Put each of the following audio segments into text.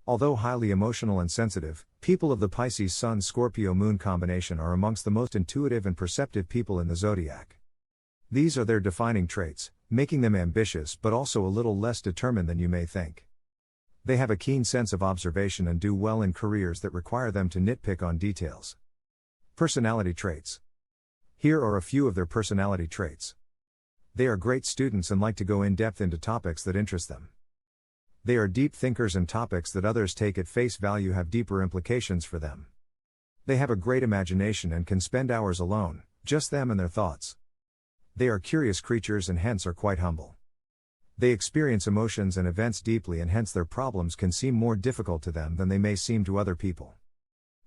Although highly emotional and sensitive, people of the Pisces Sun Scorpio Moon combination are amongst the most intuitive and perceptive people in the zodiac. These are their defining traits, making them ambitious but also a little less determined than you may think. They have a keen sense of observation and do well in careers that require them to nitpick on details. Personality traits. Here are a few of their personality traits. They are great students and like to go in depth into topics that interest them. They are deep thinkers and topics that others take at face value have deeper implications for them. They have a great imagination and can spend hours alone, just them and their thoughts. They are curious creatures and hence are quite humble. They experience emotions and events deeply and hence their problems can seem more difficult to them than they may seem to other people.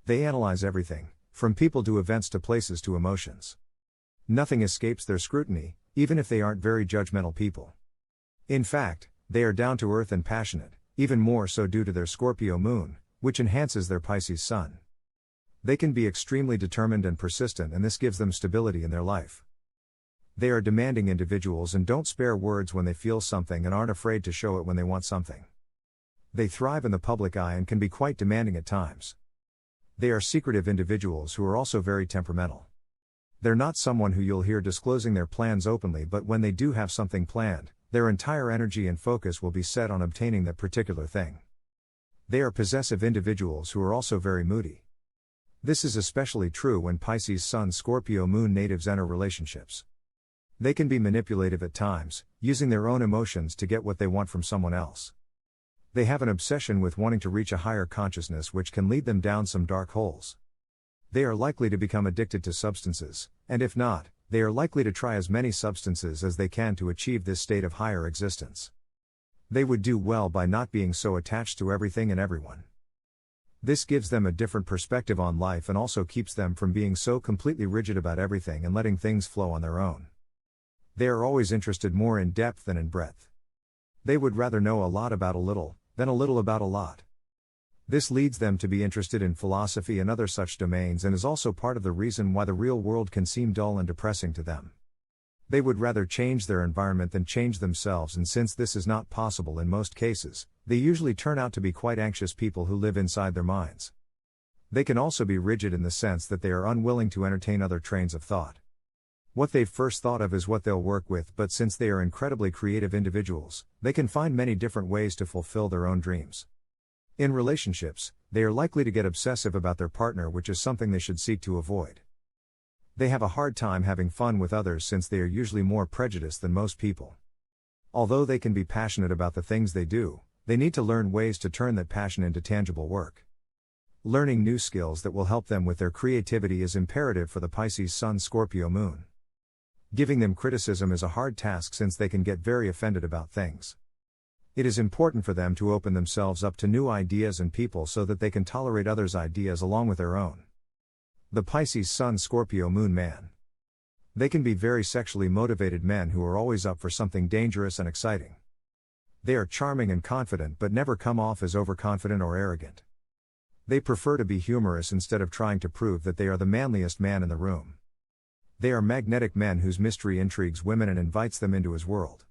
They analyze everything, from people to events to places to emotions. Nothing escapes their scrutiny, even if they aren't very judgmental people. In fact, they are down to earth and passionate, even more so due to their Scorpio moon, which enhances their Pisces sun. They can be extremely determined and persistent and this gives them stability in their life. They are demanding individuals and don't spare words when they feel something and aren't afraid to show it when they want something. They thrive in the public eye and can be quite demanding at times. They are secretive individuals who are also very temperamental. They're not someone who you'll hear disclosing their plans openly, but when they do have something planned, their entire energy and focus will be set on obtaining that particular thing. They are possessive individuals who are also very moody. This is especially true when Pisces Sun Scorpio Moon natives enter relationships. They can be manipulative at times, using their own emotions to get what they want from someone else. They have an obsession with wanting to reach a higher consciousness which can lead them down some dark holes. They are likely to become addicted to substances, and if not, they are likely to try as many substances as they can to achieve this state of higher existence. They would do well by not being so attached to everything and everyone. This gives them a different perspective on life and also keeps them from being so completely rigid about everything and letting things flow on their own. They are always interested more in depth than in breadth. They would rather know a lot about a little, than a little about a lot. This leads them to be interested in philosophy and other such domains and is also part of the reason why the real world can seem dull and depressing to them. They would rather change their environment than change themselves, and since this is not possible in most cases, they usually turn out to be quite anxious people who live inside their minds. They can also be rigid in the sense that they are unwilling to entertain other trains of thought. What they've first thought of is what they'll work with, but since they are incredibly creative individuals, they can find many different ways to fulfill their own dreams. In relationships, they are likely to get obsessive about their partner, which is something they should seek to avoid. They have a hard time having fun with others since they are usually more prejudiced than most people. Although they can be passionate about the things they do, they need to learn ways to turn that passion into tangible work. Learning new skills that will help them with their creativity is imperative for the Pisces Sun Scorpio Moon. Giving them criticism is a hard task since they can get very offended about things. It is important for them to open themselves up to new ideas and people so that they can tolerate others' ideas along with their own. The Pisces Sun Scorpio Moon Man. They can be very sexually motivated men who are always up for something dangerous and exciting. They are charming and confident but never come off as overconfident or arrogant. They prefer to be humorous instead of trying to prove that they are the manliest man in the room. They are magnetic men whose mystery intrigues women and invites them into his world.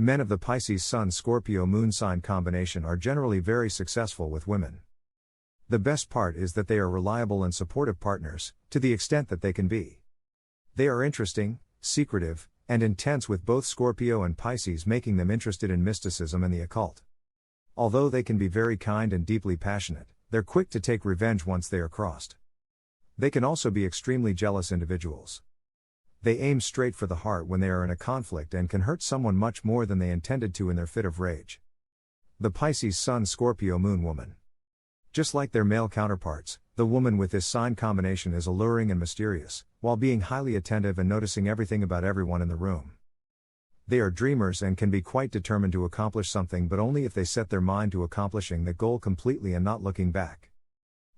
Men of the Pisces Sun Scorpio Moon sign combination are generally very successful with women. The best part is that they are reliable and supportive partners, to the extent that they can be. They are interesting, secretive, and intense, with both Scorpio and Pisces making them interested in mysticism and the occult. Although they can be very kind and deeply passionate, they're quick to take revenge once they are crossed. They can also be extremely jealous individuals. They aim straight for the heart when they are in a conflict and can hurt someone much more than they intended to in their fit of rage. The Pisces Sun Scorpio Moon Woman. Just like their male counterparts, the woman with this sign combination is alluring and mysterious, while being highly attentive and noticing everything about everyone in the room. They are dreamers and can be quite determined to accomplish something, but only if they set their mind to accomplishing the goal completely and not looking back.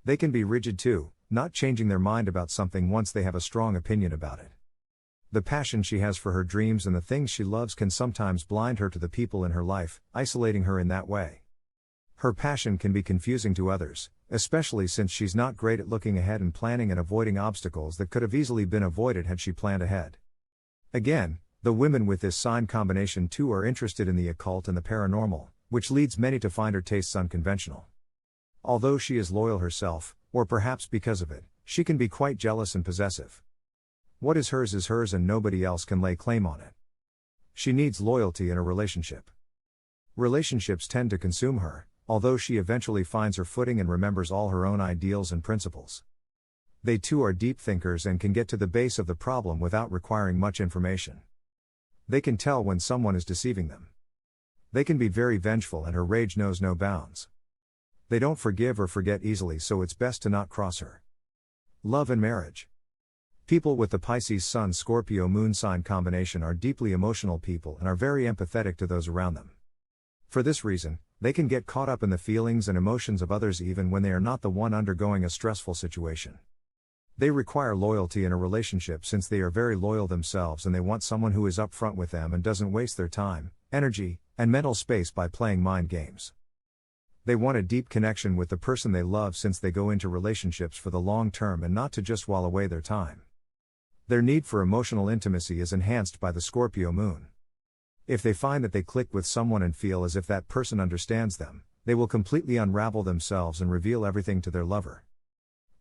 They can be rigid too, not changing their mind about something once they have a strong opinion about it. The passion she has for her dreams and the things she loves can sometimes blind her to the people in her life, isolating her in that way. Her passion can be confusing to others, especially since she's not great at looking ahead and planning and avoiding obstacles that could have easily been avoided had she planned ahead. Again, the women with this sign combination too are interested in the occult and the paranormal, which leads many to find her tastes unconventional. Although she is loyal herself, or perhaps because of it, she can be quite jealous and possessive. What is hers and nobody else can lay claim on it. She needs loyalty in a relationship. Relationships tend to consume her, although she eventually finds her footing and remembers all her own ideals and principles. They too are deep thinkers and can get to the base of the problem without requiring much information. They can tell when someone is deceiving them. They can be very vengeful and her rage knows no bounds. They don't forgive or forget easily, so it's best to not cross her. Love and marriage. People with the Pisces Sun Scorpio Moon sign combination are deeply emotional people and are very empathetic to those around them. For this reason, they can get caught up in the feelings and emotions of others even when they are not the one undergoing a stressful situation. They require loyalty in a relationship since they are very loyal themselves and they want someone who is upfront with them and doesn't waste their time, energy, and mental space by playing mind games. They want a deep connection with the person they love since they go into relationships for the long term and not to just while away their time. Their need for emotional intimacy is enhanced by the Scorpio Moon. If they find that they click with someone and feel as if that person understands them, they will completely unravel themselves and reveal everything to their lover.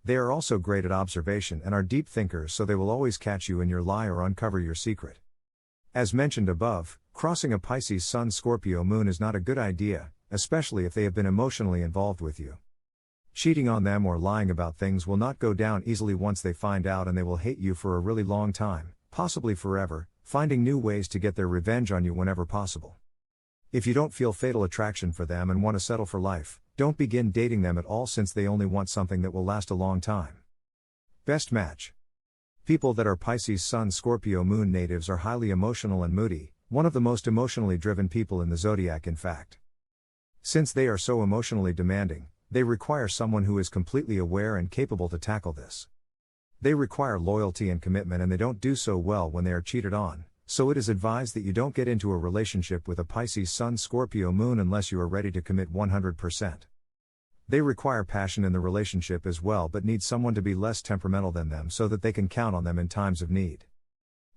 They are also great at observation and are deep thinkers, so they will always catch you in your lie or uncover your secret. As mentioned above, crossing a Pisces Sun Scorpio Moon is not a good idea, especially if they have been emotionally involved with you. Cheating on them or lying about things will not go down easily once they find out, and they will hate you for a really long time, possibly forever, finding new ways to get their revenge on you whenever possible. If you don't feel fatal attraction for them and want to settle for life, don't begin dating them at all since they only want something that will last a long time. Best match. People that are Pisces Sun Scorpio Moon natives are highly emotional and moody, one of the most emotionally driven people in the zodiac in fact. Since they are so emotionally demanding, they require someone who is completely aware and capable to tackle this. They require loyalty and commitment, and they don't do so well when they are cheated on, so it is advised that you don't get into a relationship with a Pisces Sun Scorpio Moon unless you are ready to commit 100%. They require passion in the relationship as well, but need someone to be less temperamental than them so that they can count on them in times of need.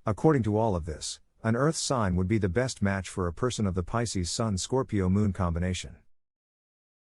According to all of this, an Earth sign would be the best match for a person of the Pisces Sun Scorpio Moon combination.